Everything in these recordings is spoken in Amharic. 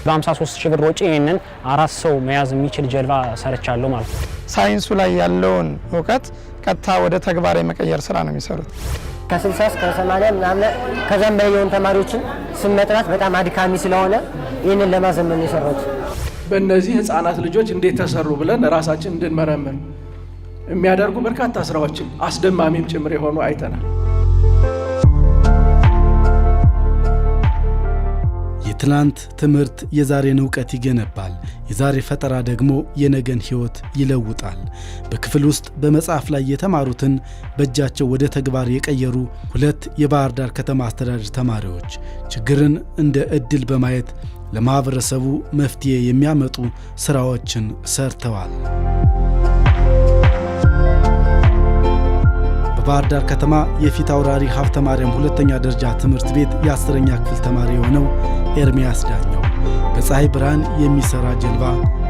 በ53000 ብር ወጪ ይሄንን 4 ሰው መያዝ የሚችል ጀልባ ሰርቻለሁ ማለት ነው። ሳይንሱ ላይ ያለውን ዕውቀት ቀጥታ ወደ ተግባር የመቀየር ስራ ነው የሚሰሩት። ከ60 እስከ 80 ምናምን ከዛም በላይ የሆኑ ተማሪዎችን ስም መጥራት በጣም አድካሚ ስለሆነ ይህንን ለማዘመን ነው የሰሩት። በእነዚህ ህፃናት ልጆች እንዴት ተሰሩ ብለን ራሳችን እንድንመረምር የሚያደርጉ በርካታ ስራዎችን አስደማሚም ጭምር የሆኑ አይተናል። የትላንት ትምህርት የዛሬን ዕውቀት ይገነባል። የዛሬ ፈጠራ ደግሞ የነገን ህይወት ይለውጣል። በክፍል ውስጥ በመጽሐፍ ላይ የተማሩትን በእጃቸው ወደ ተግባር የቀየሩ 2 የባህር ዳር ከተማ አስተዳደር ተማሪዎች ችግርን እንደ ዕድል በማየት ለማህበረሰቡ መፍትሄ የሚያመጡ ስራዎችን ሰርተዋል። በባህር ዳር ከተማ የፊት አውራሪ ሀብተ ማርያም ሁለተኛ ደረጃ ትምህርት ቤት የ10ኛ ክፍል ተማሪ የሆነው ኤርሚያስ ዳኘው በፀሐይ ብርሃን የሚሰራ ጀልባ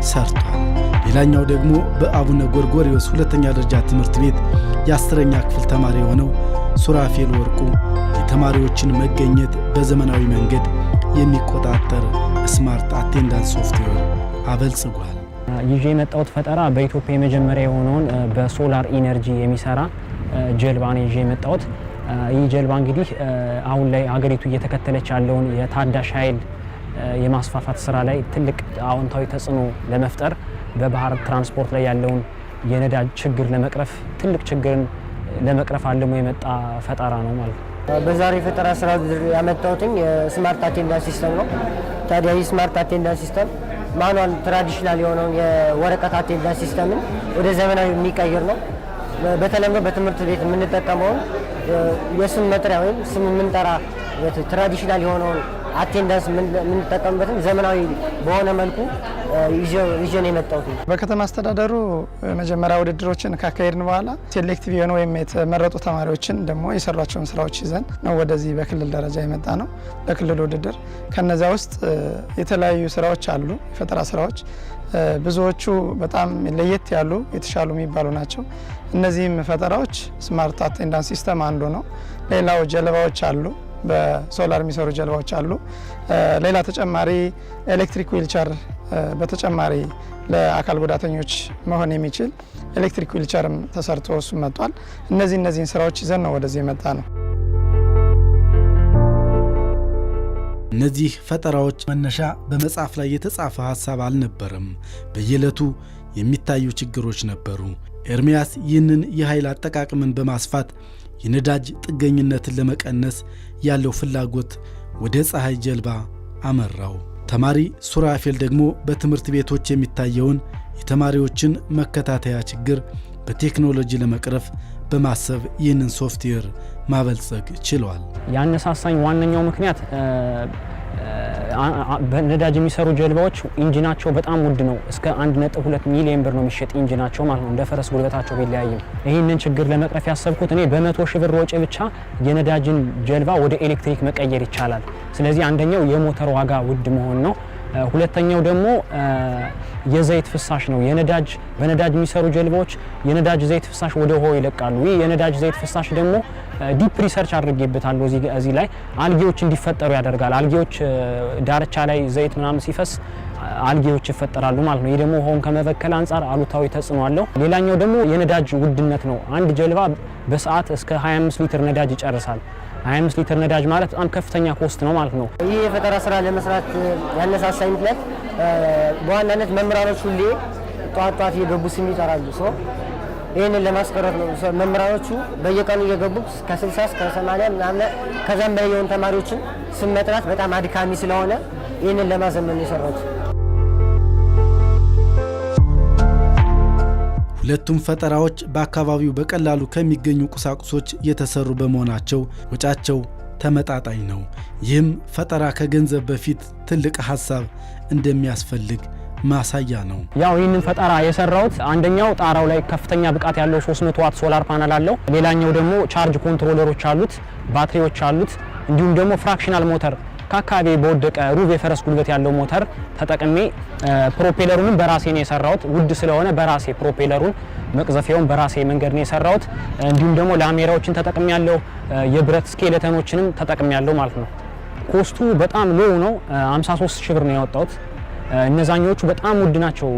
ሰርቷል። ሌላኛው ደግሞ በአቡነ ጎርጎርዮስ ሁለተኛ ደረጃ ትምህርት ቤት የ10ኛ ክፍል ተማሪ የሆነው ሱራፌል ወርቁ የተማሪዎችን መገኘት በዘመናዊ መንገድ የሚቆጣጠር ስማርት አቴንዳንስ ሶፍትዌር አበልጽጓል። ይዤ የመጣሁት ፈጠራ በኢትዮጵያ የመጀመሪያ የሆነውን በሶላር ኢነርጂ የሚሰራ ጀልባ ነው ይዤ የመጣሁት። ይህ ጀልባ እንግዲህ አሁን ላይ ሀገሪቱ እየተከተለች ያለውን የታዳሽ ኃይል የማስፋፋት ስራ ላይ ትልቅ አዎንታዊ ተጽዕኖ ለመፍጠር በባህር ትራንስፖርት ላይ ያለውን የነዳጅ ችግር ለመቅረፍ ትልቅ ችግርን ለመቅረፍ አልሞ የመጣ ፈጠራ ነው ማለት ነው። በዛሬ ፈጠራ ስራ ያመጣሁት የስማርት አቴንዳንስ ሲስተም ነው። ታዲያ ይህ ስማርት አቴንዳንስ ሲስተም ማኑዋል ትራዲሽናል የሆነውን የወረቀት አቴንዳንስ ሲስተምን ወደ ዘመናዊ የሚቀይር ነው። በተለምዶ በትምህርት ቤት የምንጠቀመውን የስም መጥሪያ ወይም ስም የምንጠራ ትራዲሽናል የሆነውን አቴንዳንስ የምንጠቀምበትን ዘመናዊ በሆነ መልኩ ይዤ ነው የመጣሁት። በከተማ አስተዳደሩ መጀመሪያ ውድድሮችን ካካሄድን በኋላ ሴሌክቲቭ የሆኑ ወይም የተመረጡ ተማሪዎችን ደግሞ የሰሯቸውን ስራዎች ይዘን ነው ወደዚህ በክልል ደረጃ የመጣ ነው። ለክልል ውድድር ከነዚያ ውስጥ የተለያዩ ስራዎች አሉ፣ የፈጠራ ስራዎች። ብዙዎቹ በጣም ለየት ያሉ የተሻሉ የሚባሉ ናቸው። እነዚህም ፈጠራዎች ስማርት አቴንዳንስ ሲስተም አንዱ ነው። ሌላው ጀልባዎች አሉ፣ በሶላር የሚሰሩ ጀልባዎች አሉ። ሌላ ተጨማሪ ኤሌክትሪክ ዊልቸር በተጨማሪ ለአካል ጉዳተኞች መሆን የሚችል ኤሌክትሪክ ዊልቸርም ተሰርቶ እሱ መጥቷል። እነዚህን ስራዎች ይዘን ነው ወደዚህ የመጣ ነው። እነዚህ ፈጠራዎች መነሻ በመጽሐፍ ላይ የተጻፈ ሐሳብ አልነበረም። በየዕለቱ የሚታዩ ችግሮች ነበሩ። ኤርሚያስ ይህንን የኃይል አጠቃቀምን በማስፋት የነዳጅ ጥገኝነትን ለመቀነስ ያለው ፍላጎት ወደ ፀሐይ ጀልባ አመራው። ተማሪ ሱራፌል ደግሞ በትምህርት ቤቶች የሚታየውን የተማሪዎችን መከታተያ ችግር በቴክኖሎጂ ለመቅረፍ በማሰብ ይህንን ሶፍትዌር ማበልጸግ ችሏል። ያነሳሳኝ ዋነኛው ምክንያት በነዳጅ የሚሰሩ ጀልባዎች ኢንጂናቸው በጣም ውድ ነው። እስከ 1.2 ሚሊዮን ብር ነው የሚሸጥ ኢንጂናቸው ማለት ነው። እንደ ፈረስ ጉልበታቸው ቢለያይም ይህንን ችግር ለመቅረፍ ያሰብኩት እኔ በ100,000 ብር ወጪ ብቻ የነዳጅን ጀልባ ወደ ኤሌክትሪክ መቀየር ይቻላል። ስለዚህ አንደኛው የሞተር ዋጋ ውድ መሆን ነው። ሁለተኛው ደግሞ የዘይት ፍሳሽ ነው። በነዳጅ የሚሰሩ ጀልባዎች የነዳጅ ዘይት ፍሳሽ ወደ ውሃው ይለቃሉ። ይህ የነዳጅ ዘይት ፍሳሽ ደግሞ ዲፕ ሪሰርች አድርጌበታለሁ። እዚህ ላይ አልጌዎች እንዲፈጠሩ ያደርጋል። አልጌዎች ዳርቻ ላይ ዘይት ምናምን ሲፈስ አልጌዎች ይፈጠራሉ ማለት ነው። ይህ ደግሞ ውሃውን ከመበከል አንጻር አሉታዊ ተጽዕኖ አለው። ሌላኛው ደግሞ የነዳጅ ውድነት ነው። አንድ ጀልባ በሰዓት እስከ 25 ሊትር ነዳጅ ይጨርሳል። 25 ሊትር ነዳጅ ማለት በጣም ከፍተኛ ኮስት ነው ማለት ነው። ይህ የፈጠራ ስራ ለመስራት ያነሳሳኝ ምክንያት በዋናነት መምህራኖች ሁሌ ጧት እየገቡ ስም ይጠራሉ። ይህንን ለማስቀረት ነው። መምህራኖቹ በየቀኑ እየገቡ ከ60 እስከ 80 ምናምን ከዛም በላይ የሆኑ ተማሪዎችን ስም መጥራት በጣም አድካሚ ስለሆነ ይህንን ለማዘመን ነው የሰራሁት። ሁለቱም ፈጠራዎች በአካባቢው በቀላሉ ከሚገኙ ቁሳቁሶች የተሰሩ በመሆናቸው ወጫቸው ተመጣጣኝ ነው። ይህም ፈጠራ ከገንዘብ በፊት ትልቅ ሐሳብ እንደሚያስፈልግ ማሳያ ነው። ያው ይህንን ፈጠራ የሰራሁት አንደኛው ጣራው ላይ ከፍተኛ ብቃት ያለው 300 ዋት ሶላር ፓናል አለው። ሌላኛው ደግሞ ቻርጅ ኮንትሮለሮች አሉት፣ ባትሪዎች አሉት። እንዲሁም ደግሞ ፍራክሽናል ሞተር ከአካባቢ በወደቀ ሩብ የፈረስ ጉልበት ያለው ሞተር ተጠቅሜ ፕሮፔለሩንም በራሴ ነው የሰራሁት። ውድ ስለሆነ በራሴ ፕሮፔለሩን መቅዘፊያውን በራሴ መንገድ ነው የሰራሁት። እንዲሁም ደግሞ ላሜራዎችን ተጠቅሜ ያለው የብረት ስኬሌተኖችንም ተጠቅሜ ያለው ማለት ነው። ኮስቱ በጣም ሎው ነው። 53 ሺህ ብር ነው ያወጣሁት። እነዛኞቹ በጣም ውድ ናቸው።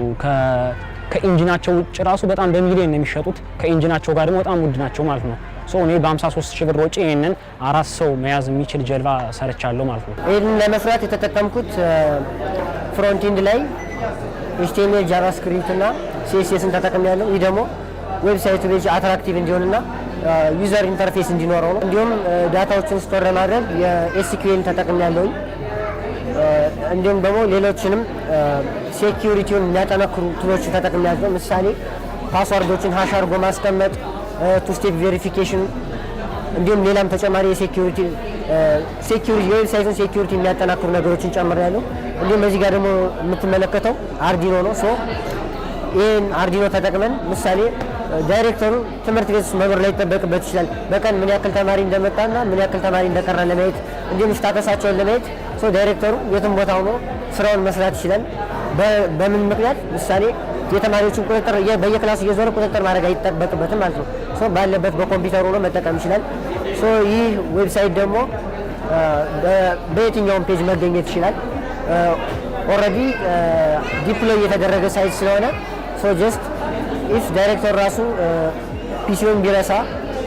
ከኢንጂናቸው ውጭ ራሱ በጣም በሚሊዮን ነው የሚሸጡት። ከኢንጂናቸው ጋር ደግሞ በጣም ውድ ናቸው ማለት ነው። እኔ በ53 ሺህ ብር ወጪ ይሄንን 4 ሰው መያዝ የሚችል ጀልባ ሰርቻለሁ ማለት ነው። ይሄን ለመስራት የተጠቀምኩት ፍሮንት ኤንድ ላይ HTML ጃቫስክሪፕት እና CSS ተጠቅሜያለሁ። ይህ ደግሞ ዌብሳይቱ ላይ አትራክቲቭ እንዲሆንና ዩዘር ኢንተርፌስ እንዲኖረው ነው። እንዲሁም ዳታዎችን ስቶር ለማድረግ የSQL ተጠቅሜያለሁ። እንዲሁም ደግሞ ሌሎችንም ሴኩሪቲውን የሚያጠናክሩ ቱሎችን ተጠቅሜያለሁ። ምሳሌ ፓስወርዶችን ሃሽ አድርጎ ማስቀመጥ፣ ቱ ስቴፕ ቬሪፊኬሽን እንዲሁም ሌላም ተጨማሪ የሴኩሪቲ የዌብሳይቱን ሴኩሪቲ የሚያጠናክሩ ነገሮችን ጨምሬያለሁ። እንዲሁም በዚህ ጋር ደግሞ የምትመለከተው አርዲኖ ነው። ይህን አርዲኖ ተጠቅመን ምሳሌ ዳይሬክተሩ ትምህርት ቤት ውስጥ መኖር ላይ ይጠበቅበት ይችላል። በቀን ምን ያክል ተማሪ እንደመጣና ምን ያክል ተማሪ እንደቀረ ለማየት እንዲሁም ስታተሳቸውን ለማየት ዳይሬክተሩ የትም ቦታ ሆኖ ስራውን መስራት ይችላል። በምን ምክንያት ምሳሌ የተማሪዎችን ቁጥጥር በየክላሱ እየዞረ ቁጥጥር ማድረግ አይጠበቅበትም ማለት ነው። ባለበት በኮምፒውተሩ ሆኖ መጠቀም ይችላል። ይህ ዌብሳይት ደግሞ በየትኛውም ፔጅ መገኘት ይችላል። ኦልሬዲ ዲፕሎይ የተደረገ ሳይት ስለሆነ ጀስት ኢፍ ዳይሬክተር ራሱ ፒሲውን ቢረሳ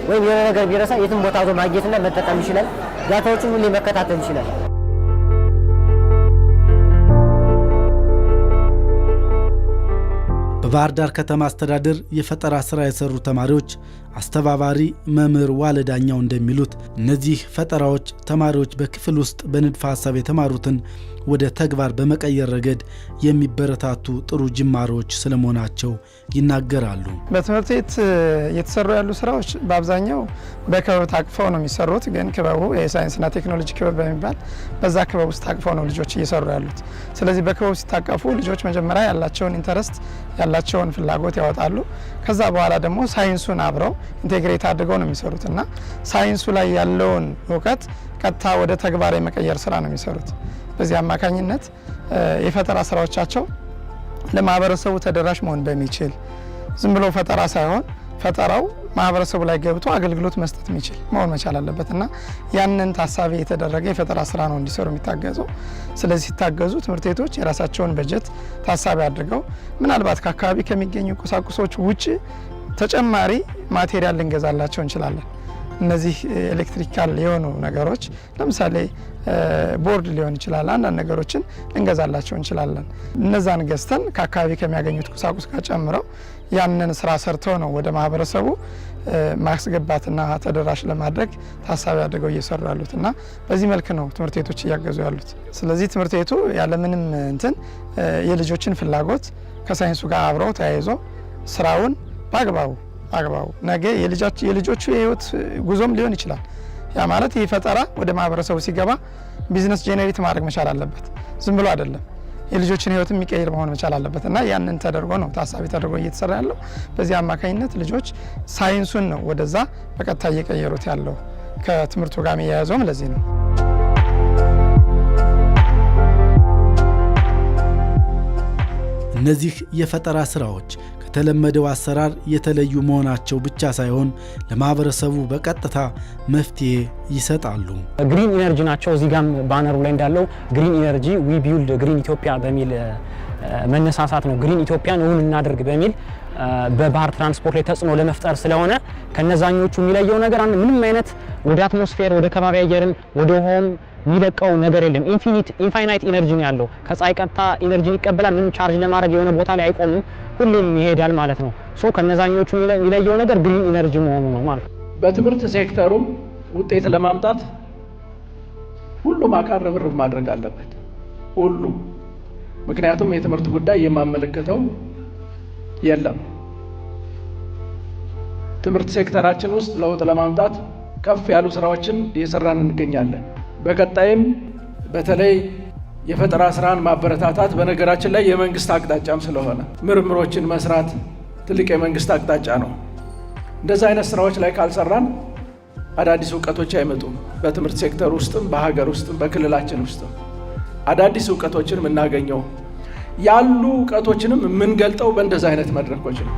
ወይም የሆነ ነገር ቢረሳ የትም ቦታ ዞ ማግኘትና መጠቀም ይችላል። ዳታዎችን ሁሌ መከታተል ይችላል። በባህር ዳር ከተማ አስተዳደር የፈጠራ ስራ የሰሩ ተማሪዎች አስተባባሪ መምህር ዋለዳኛው እንደሚሉት እነዚህ ፈጠራዎች ተማሪዎች በክፍል ውስጥ በንድፈ ሐሳብ የተማሩትን ወደ ተግባር በመቀየር ረገድ የሚበረታቱ ጥሩ ጅማሮች ስለመሆናቸው ይናገራሉ። በትምህርት ቤት እየተሰሩ ያሉ ስራዎች በአብዛኛው በክበብ ታቅፈው ነው የሚሰሩት። ግን ክበቡ የሳይንስና ቴክኖሎጂ ክበብ በሚባል በዛ ክበብ ውስጥ ታቅፈው ነው ልጆች እየሰሩ ያሉት። ስለዚህ በክበቡ ሲታቀፉ ልጆች መጀመሪያ ያላቸውን ኢንተረስት ያላቸውን ፍላጎት ያወጣሉ። ከዛ በኋላ ደግሞ ሳይንሱን አብረው ኢንቴግሬት አድርገው ነው የሚሰሩት እና ሳይንሱ ላይ ያለውን እውቀት ቀጥታ ወደ ተግባር የመቀየር ስራ ነው የሚሰሩት። በዚህ አማካኝነት የፈጠራ ስራዎቻቸው ለማህበረሰቡ ተደራሽ መሆን በሚችል ዝም ብሎ ፈጠራ ሳይሆን ፈጠራው ማህበረሰቡ ላይ ገብቶ አገልግሎት መስጠት የሚችል መሆን መቻል አለበት እና ያንን ታሳቢ የተደረገ የፈጠራ ስራ ነው እንዲሰሩ የሚታገዙ። ስለዚህ ሲታገዙ ትምህርት ቤቶች የራሳቸውን በጀት ታሳቢ አድርገው ምናልባት ከአካባቢ ከሚገኙ ቁሳቁሶች ውጭ ተጨማሪ ማቴሪያል ልንገዛላቸው እንችላለን። እነዚህ ኤሌክትሪካል የሆኑ ነገሮች ለምሳሌ ቦርድ ሊሆን ይችላል፣ አንዳንድ ነገሮችን ልንገዛላቸው እንችላለን። እነዛን ገዝተን ከአካባቢ ከሚያገኙት ቁሳቁስ ጋር ጨምረው ያንን ስራ ሰርተው ነው ወደ ማህበረሰቡ ማስገባትና ተደራሽ ለማድረግ ታሳቢ አድርገው እየሰሩ ያሉት እና በዚህ መልክ ነው ትምህርት ቤቶች እያገዙ ያሉት። ስለዚህ ትምህርት ቤቱ ያለምንም እንትን የልጆችን ፍላጎት ከሳይንሱ ጋር አብረው ተያይዞ ስራውን በአግባቡ ነገ የልጆቹ የህይወት ጉዞም ሊሆን ይችላል። ያ ማለት ይህ ፈጠራ ወደ ማህበረሰቡ ሲገባ ቢዝነስ ጄኔሬት ማድረግ መቻል አለበት። ዝም ብሎ አይደለም፣ የልጆችን ህይወት የሚቀይር መሆን መቻል አለበት እና ያንን ተደርጎ ነው ታሳቢ ተደርጎ እየተሰራ ያለው። በዚህ አማካኝነት ልጆች ሳይንሱን ነው ወደዛ በቀጥታ እየቀየሩት ያለው። ከትምህርቱ ጋር የሚያያዘውም ለዚህ ነው። እነዚህ የፈጠራ ስራዎች ከተለመደው አሰራር የተለዩ መሆናቸው ብቻ ሳይሆን ለማህበረሰቡ በቀጥታ መፍትሄ ይሰጣሉ። ግሪን ኢነርጂ ናቸው። እዚህ ጋም ባነሩ ላይ እንዳለው ግሪን ኢነርጂ ዊ ቢልድ ግሪን ኢትዮጵያ በሚል መነሳሳት ነው። ግሪን ኢትዮጵያን እውን እናደርግ በሚል በባህር ትራንስፖርት ላይ ተጽዕኖ ለመፍጠር ስለሆነ ከነዛኞቹ የሚለየው ነገር ምንም አይነት ወደ አትሞስፌር ወደ ከባቢ አየርን ወደ ውሃውም የሚለቀው ነገር የለም። ኢንፋይናይት ኢነርጂ ነው ያለው። ከፀሐይ ቀጥታ ኢነርጂን ይቀበላል። ምንም ቻርጅ ለማድረግ የሆነ ቦታ ላይ አይቆምም፣ ሁሉም ይሄዳል ማለት ነው። ከነዛኞቹ የሚለየው ነገር ግሪን ኢነርጂ መሆኑ ነው ማለት ነው። በትምህርት ሴክተሩም ውጤት ለማምጣት ሁሉም አካል ርብርብ ማድረግ አለበት። ሁሉም ምክንያቱም የትምህርት ጉዳይ የማመለከተው የለም። ትምህርት ሴክተራችን ውስጥ ለውጥ ለማምጣት ከፍ ያሉ ስራዎችን እየሰራን እንገኛለን። በቀጣይም በተለይ የፈጠራ ስራን ማበረታታት በነገራችን ላይ የመንግስት አቅጣጫም ስለሆነ ምርምሮችን መስራት ትልቅ የመንግስት አቅጣጫ ነው። እንደዚህ አይነት ስራዎች ላይ ካልሰራን አዳዲስ እውቀቶች አይመጡም። በትምህርት ሴክተር ውስጥም በሀገር ውስጥም በክልላችን ውስጥም አዳዲስ እውቀቶችን የምናገኘው ያሉ እውቀቶችንም የምንገልጠው በእንደዚህ አይነት መድረኮች ነው።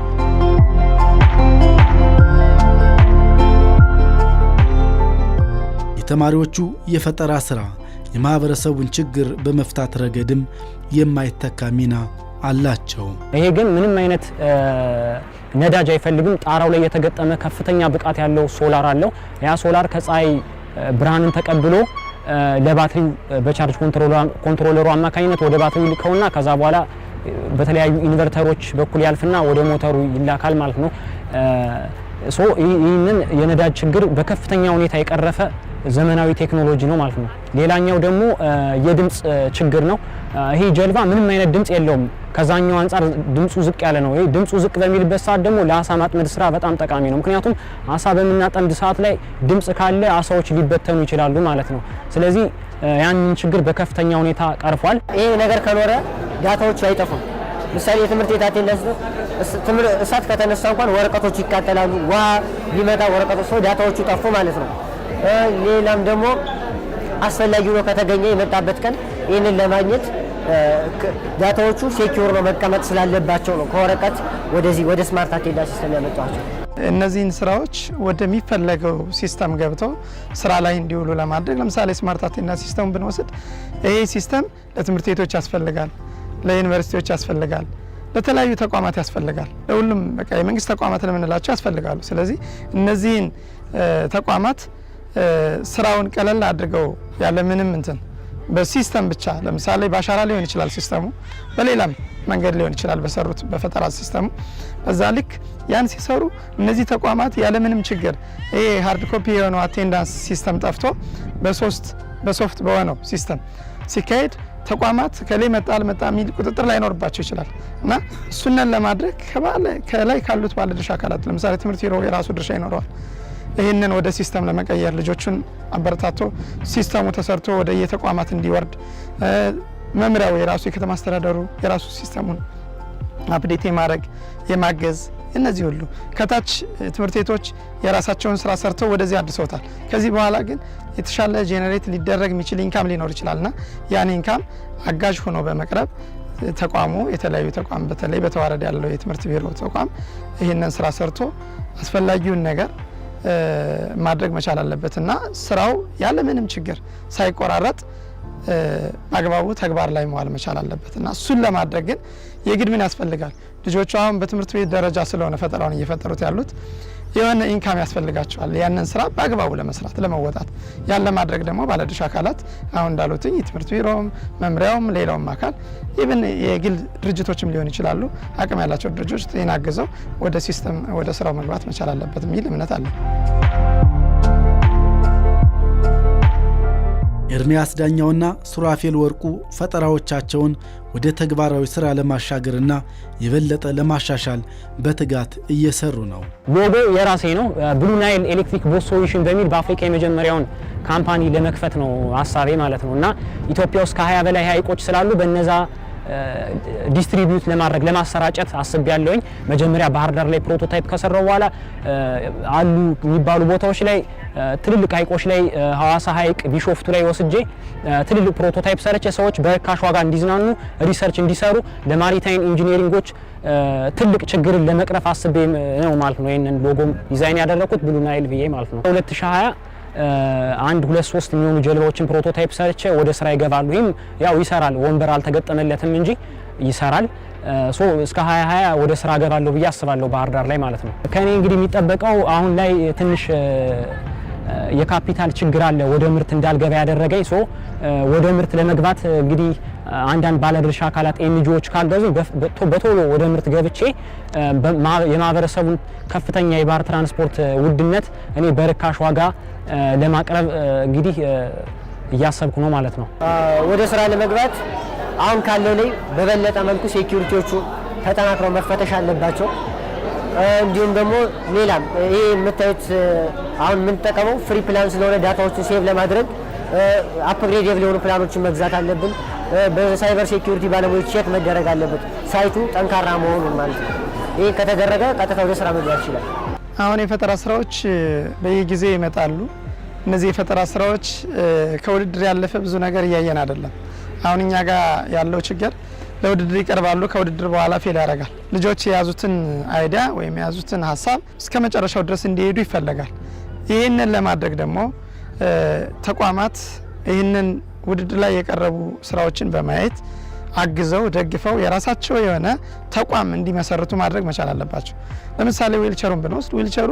የተማሪዎቹ የፈጠራ ስራ የማህበረሰቡን ችግር በመፍታት ረገድም የማይተካ ሚና አላቸው። ይሄ ግን ምንም አይነት ነዳጅ አይፈልግም። ጣራው ላይ የተገጠመ ከፍተኛ ብቃት ያለው ሶላር አለው። ያ ሶላር ከፀሐይ ብርሃንን ተቀብሎ ለባትሪው በቻርጅ ኮንትሮለሩ አማካኝነት ወደ ባትሪው ይልከውና ከዛ በኋላ በተለያዩ ኢንቨርተሮች በኩል ያልፍና ወደ ሞተሩ ይላካል ማለት ነው። ይህንን የነዳጅ ችግር በከፍተኛ ሁኔታ የቀረፈ ዘመናዊ ቴክኖሎጂ ነው ማለት ነው። ሌላኛው ደግሞ የድምጽ ችግር ነው። ይሄ ጀልባ ምንም አይነት ድምጽ የለውም። ከዛኛው አንፃር ድምጹ ዝቅ ያለ ነው። ይሄ ድምጹ ዝቅ በሚልበት ሰዓት ደግሞ ለአሳ ማጥመድ ስራ በጣም ጠቃሚ ነው። ምክንያቱም አሳ በምናጠምድ ሰዓት ላይ ድምጽ ካለ አሳዎች ሊበተኑ ይችላሉ ማለት ነው። ስለዚህ ያንን ችግር በከፍተኛ ሁኔታ ቀርፏል። ይሄ ነገር ከኖረ ዳታዎቹ አይጠፉም። ምሳሌ የትምህርት ቤት አቴንዳንስ ነው። እሳት ከተነሳ እንኳን ወረቀቶች ይቃጠላሉ። ውሃ ሊመጣ ወረቀቶች ሰው ዳታዎቹ ጠፉ ማለት ነው። ሌላም ደግሞ አስፈላጊ ነው ከተገኘ የመጣበት ቀን ይህንን ለማግኘት ዳታዎቹ ሴኪዩር ነው መቀመጥ ስላለባቸው ነው ከወረቀት ወደዚህ ወደ ስማርት አቴንዳንስ ሲስተም ያመጣቸው። እነዚህን ስራዎች ወደሚፈለገው ሲስተም ገብተው ስራ ላይ እንዲውሉ ለማድረግ ለምሳሌ ስማርት አቴንዳንስ ሲስተም ብንወስድ ይሄ ሲስተም ለትምህርት ቤቶች ያስፈልጋል፣ ለዩኒቨርሲቲዎች ያስፈልጋል፣ ለተለያዩ ተቋማት ያስፈልጋል። ለሁሉም በቃ የመንግስት ተቋማት ለምንላቸው ያስፈልጋሉ። ስለዚህ እነዚህን ተቋማት ስራውን ቀለል አድርገው ያለ ምንም እንትን በሲስተም ብቻ ለምሳሌ በአሻራ ሊሆን ይችላል ሲስተሙ፣ በሌላም መንገድ ሊሆን ይችላል በሰሩት በፈጠራ ሲስተሙ። በዛ ልክ ያን ሲሰሩ እነዚህ ተቋማት ያለ ምንም ችግር ይሄ ሃርድ ኮፒ የሆነው አቴንዳንስ ሲስተም ጠፍቶ በሶፍት በሆነው ሲስተም ሲካሄድ ተቋማት ከላይ መጣ አልመጣ የሚል ቁጥጥር ላይኖርባቸው ይችላል እና እሱነን ለማድረግ ከላይ ካሉት ባለድርሻ አካላት ለምሳሌ ትምህርት ቢሮ የራሱ ድርሻ ይኖረዋል። ይህንን ወደ ሲስተም ለመቀየር ልጆቹን አበረታቶ ሲስተሙ ተሰርቶ ወደ የተቋማት እንዲወርድ መምሪያው የራሱ የከተማ አስተዳደሩ የራሱ ሲስተሙን አፕዴት የማድረግ የማገዝ እነዚህ ሁሉ ከታች ትምህርት ቤቶች የራሳቸውን ስራ ሰርተው ወደዚህ አድርሰውታል። ከዚህ በኋላ ግን የተሻለ ጄኔሬት ሊደረግ የሚችል ኢንካም ሊኖር ይችላልና ያን ኢንካም አጋዥ ሆኖ በመቅረብ ተቋሙ የተለያዩ ተቋም በተለይ በተዋረድ ያለው የትምህርት ቢሮ ተቋም ይህንን ስራ ሰርቶ አስፈላጊውን ነገር ማድረግ መቻል አለበትና ስራው ያለ ምንም ችግር ሳይቆራረጥ አግባቡ ተግባር ላይ መዋል መቻል አለበትና እሱን ለማድረግ ግን የግድ ምን ያስፈልጋል? ልጆቹ አሁን በትምህርት ቤት ደረጃ ስለሆነ ፈጠራውን እየፈጠሩት ያሉት የሆነ ኢንካም ያስፈልጋቸዋል። ያንን ስራ በአግባቡ ለመስራት ለመወጣት ያን ለማድረግ ደግሞ ባለድርሻ አካላት አሁን እንዳሉት የትምህርት ቢሮም መምሪያውም ሌላውም አካል ኢቭን የግል ድርጅቶችም ሊሆን ይችላሉ አቅም ያላቸው ድርጅቶች ተናግዘው ወደ ሲስተም ወደ ስራው መግባት መቻል አለበት የሚል እምነት አለ። ኤርሚያስ ዳኛውና ሱራፌል ወርቁ ፈጠራዎቻቸውን ወደ ተግባራዊ ስራ ለማሻገርና የበለጠ ለማሻሻል በትጋት እየሰሩ ነው። ሎጎ የራሴ ነው። ብሉ ናይል ኤሌክትሪክ ቦት ሶሉሽን በሚል በአፍሪካ የመጀመሪያውን ካምፓኒ ለመክፈት ነው ሀሳቤ ማለት ነው እና ኢትዮጵያ ውስጥ ከ20 በላይ ሀይቆች ስላሉ በነዛ ዲስትሪቢዩት ለማድረግ ለማሰራጨት አስብ ያለውኝ መጀመሪያ ባህር ዳር ላይ ፕሮቶታይፕ ከሰራው በኋላ አሉ የሚባሉ ቦታዎች ላይ ትልልቅ ሀይቆች ላይ ሐዋሳ ሀይቅ ቢሾፍቱ ላይ ወስጄ ትልልቅ ፕሮቶታይፕ ሰርቼ ሰዎች በርካሽ ዋጋ እንዲዝናኑ ሪሰርች እንዲሰሩ ለማሪታይም ኢንጂነሪንጎች ትልቅ ችግርን ለመቅረፍ አስቤ ነው ማለት ነው። ይሄንን ሎጎም ዲዛይን ያደረኩት ብሉ ናይል ብዬ ማለት ነው። 2020 1 2 3 የሚሆኑ ጀልባዎችን ፕሮቶታይፕ ሰርቼ ወደ ስራ ይገባሉ። ይህም ያው ይሰራል፣ ወንበር አልተገጠመለትም እንጂ ይሰራል። እስከ 2020 ወደ ስራ ገባለሁ ብዬ አስባለሁ ባህር ዳር ላይ ማለት ነው። ከኔ እንግዲህ የሚጠበቀው አሁን ላይ ትንሽ የካፒታል ችግር አለ ወደ ምርት እንዳልገባ ያደረገኝ። ወደ ምርት ለመግባት እንግዲህ አንዳንድ ባለድርሻ አካላት ኤንጂኦዎች ካገዙ በቶሎ ወደ ምርት ገብቼ የማህበረሰቡን ከፍተኛ የባህር ትራንስፖርት ውድነት እኔ በርካሽ ዋጋ ለማቅረብ እንግዲህ እያሰብኩ ነው ማለት ነው። ወደ ስራ ለመግባት አሁን ካለው ላይ በበለጠ መልኩ ሴኩሪቲዎቹ ተጠናክረው መፈተሽ አለባቸው። እንዲሁም ደግሞ ሌላም ይሄ የምታዩት አሁን የምንጠቀመው ፍሪ ፕላን ስለሆነ ዳታዎችን ሴቭ ለማድረግ አፕግሬድ የሆኑ ፕላኖችን መግዛት አለብን። በሳይበር ሴኩሪቲ ባለሙያዎች ቼክ መደረግ አለበት ሳይቱ ጠንካራ መሆኑን ማለት ነው። ይሄ ከተደረገ ቀጥታ ወደ ስራ መግባት ይችላል። አሁን የፈጠራ ስራዎች በየጊዜው ይመጣሉ። እነዚህ የፈጠራ ስራዎች ከውድድር ያለፈ ብዙ ነገር እያየን አይደለም። አሁን እኛ ጋር ያለው ችግር ለውድድር ይቀርባሉ፣ ከውድድር በኋላ ፌል ያደርጋል። ልጆች የያዙትን አይዲያ ወይም የያዙትን ሀሳብ እስከ መጨረሻው ድረስ እንዲሄዱ ይፈለጋል። ይህንን ለማድረግ ደግሞ ተቋማት ይህንን ውድድር ላይ የቀረቡ ስራዎችን በማየት አግዘው ደግፈው የራሳቸው የሆነ ተቋም እንዲመሰርቱ ማድረግ መቻል አለባቸው። ለምሳሌ ዊልቸሩን ብንወስድ ዊልቸሩ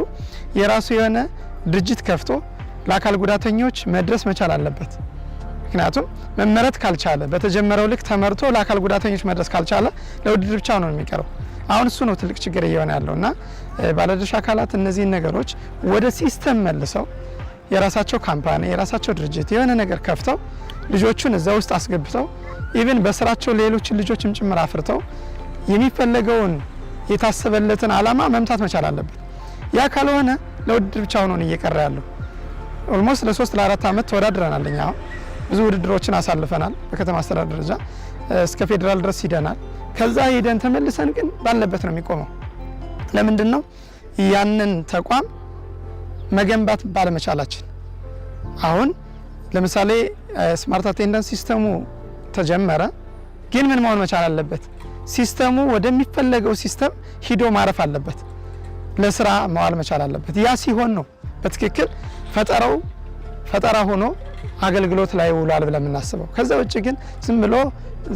የራሱ የሆነ ድርጅት ከፍቶ ለአካል ጉዳተኞች መድረስ መቻል አለበት። ምክንያቱም መመረት ካልቻለ በተጀመረው ልክ ተመርቶ ለአካል ጉዳተኞች መድረስ ካልቻለ ለውድድር ብቻ ነው የሚቀረው። አሁን እሱ ነው ትልቅ ችግር እየሆነ ያለው እና ባለድርሻ አካላት እነዚህን ነገሮች ወደ ሲስተም መልሰው የራሳቸው ካምፓኒ የራሳቸው ድርጅት የሆነ ነገር ከፍተው ልጆቹን እዛ ውስጥ አስገብተው ኢቭን በስራቸው ሌሎችን ልጆችም ጭምር አፍርተው የሚፈለገውን የታሰበለትን አላማ መምታት መቻል አለበት። ያ ካልሆነ ለውድድር ብቻ ሆኖ እየቀረ ያለው ኦልሞስት ለ3 ለ4 ዓመት ተወዳድረናል። እኛ ብዙ ውድድሮችን አሳልፈናል። በከተማ አስተዳደር ደረጃ እስከ ፌዴራል ድረስ ሂደናል። ከዛ ሂደን ተመልሰን ግን ባለበት ነው የሚቆመው። ለምንድን ነው ያንን ተቋም መገንባት ባለመቻላችን። አሁን ለምሳሌ ስማርት አቴንዳንስ ሲስተሙ ተጀመረ፣ ግን ምን መሆን መቻል አለበት? ሲስተሙ ወደሚፈለገው ሲስተም ሂዶ ማረፍ አለበት፣ ለስራ መዋል መቻል አለበት። ያ ሲሆን ነው በትክክል ፈጠራ ሆኖ አገልግሎት ላይ ውሏል ብለን የምናስበው። ከዛ ውጭ ግን ዝም ብሎ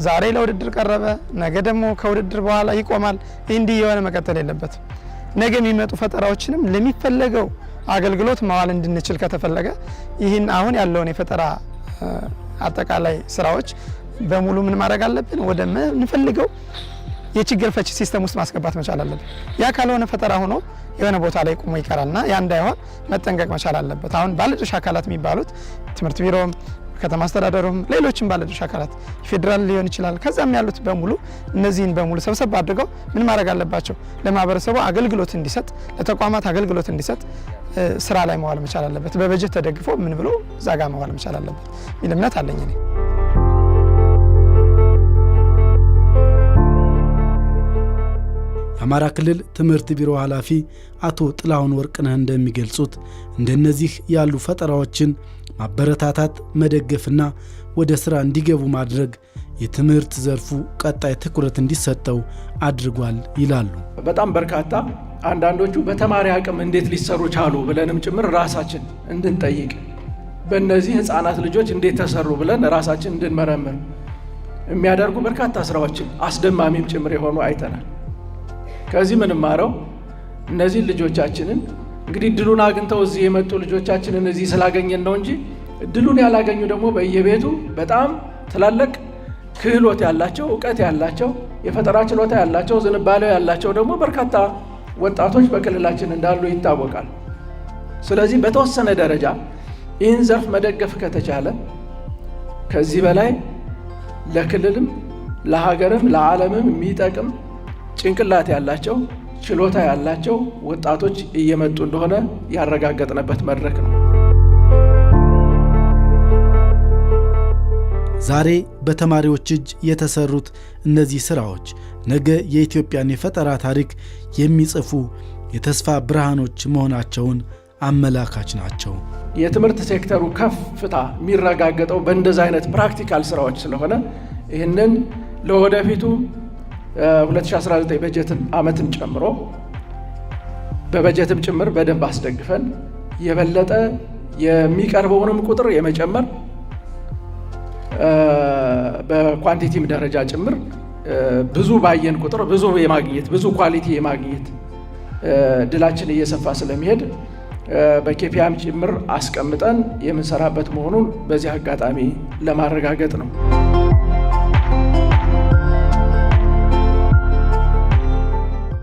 ዛሬ ለውድድር ቀረበ፣ ነገ ደግሞ ከውድድር በኋላ ይቆማል። እንዲህ የሆነ መቀጠል የለበትም። ነገ የሚመጡ ፈጠራዎችንም ለሚፈለገው አገልግሎት ማዋል እንድንችል ከተፈለገ ይህን አሁን ያለውን የፈጠራ አጠቃላይ ስራዎች በሙሉ ምን ማድረግ አለብን? ወደ ምንፈልገው የችግር ፈቺ ሲስተም ውስጥ ማስገባት መቻል አለብን። ያ ካልሆነ ፈጠራ ሆኖ የሆነ ቦታ ላይ ቆሞ ይቀራልና ያ እንዳይሆን መጠንቀቅ መቻል አለበት። አሁን ባለድርሻ አካላት የሚባሉት ትምህርት ቢሮም፣ ከተማ አስተዳደሩም፣ ሌሎችም ባለድርሻ አካላት ፌዴራል ሊሆን ይችላል፣ ከዛም ያሉት በሙሉ እነዚህን በሙሉ ሰብሰብ አድርገው ምን ማድረግ አለባቸው? ለማህበረሰቡ አገልግሎት እንዲሰጥ፣ ለተቋማት አገልግሎት እንዲሰጥ ስራ ላይ መዋል መቻል አለበት። በበጀት ተደግፎ ምን ብሎ እዛ ጋር መዋል መቻል አለበት የሚል እምነት አለኝ እኔ። የአማራ ክልል ትምህርት ቢሮ ኃላፊ አቶ ጥላሁን ወርቅነህ እንደሚገልጹት እንደነዚህ ያሉ ፈጠራዎችን ማበረታታት፣ መደገፍና ወደ ስራ እንዲገቡ ማድረግ የትምህርት ዘርፉ ቀጣይ ትኩረት እንዲሰጠው አድርጓል ይላሉ። በጣም በርካታ አንዳንዶቹ በተማሪ አቅም እንዴት ሊሰሩ ቻሉ ብለንም ጭምር ራሳችን እንድንጠይቅ፣ በእነዚህ ህፃናት ልጆች እንዴት ተሰሩ ብለን ራሳችን እንድንመረምር የሚያደርጉ በርካታ ስራዎችን አስደማሚም ጭምር የሆኑ አይተናል። ከዚህ ምንማረው እነዚህ ልጆቻችንን እንግዲህ እድሉን አግኝተው እዚህ የመጡ ልጆቻችንን እዚህ ስላገኘን ነው እንጂ እድሉን ያላገኙ ደግሞ በየቤቱ በጣም ትላልቅ ክህሎት ያላቸው፣ እውቀት ያላቸው፣ የፈጠራ ችሎታ ያላቸው፣ ዝንባሌው ያላቸው ደግሞ በርካታ ወጣቶች በክልላችን እንዳሉ ይታወቃል። ስለዚህ በተወሰነ ደረጃ ይህን ዘርፍ መደገፍ ከተቻለ ከዚህ በላይ ለክልልም ለሀገርም ለዓለምም የሚጠቅም ጭንቅላት ያላቸው ችሎታ ያላቸው ወጣቶች እየመጡ እንደሆነ ያረጋገጥንበት መድረክ ነው። ዛሬ በተማሪዎች እጅ የተሰሩት እነዚህ ስራዎች ነገ የኢትዮጵያን የፈጠራ ታሪክ የሚጽፉ የተስፋ ብርሃኖች መሆናቸውን አመላካች ናቸው። የትምህርት ሴክተሩ ከፍታ የሚረጋገጠው በእንደዚህ አይነት ፕራክቲካል ስራዎች ስለሆነ ይህንን ለወደፊቱ 2019 በጀትን ዓመትን ጨምሮ በበጀትም ጭምር በደንብ አስደግፈን የበለጠ የሚቀርበውንም ቁጥር የመጨመር በኳንቲቲም ደረጃ ጭምር ብዙ ባየን ቁጥር ብዙ የማግኘት ብዙ ኳሊቲ የማግኘት ድላችን እየሰፋ ስለሚሄድ በኬፒአይም ጭምር አስቀምጠን የምንሰራበት መሆኑን በዚህ አጋጣሚ ለማረጋገጥ ነው።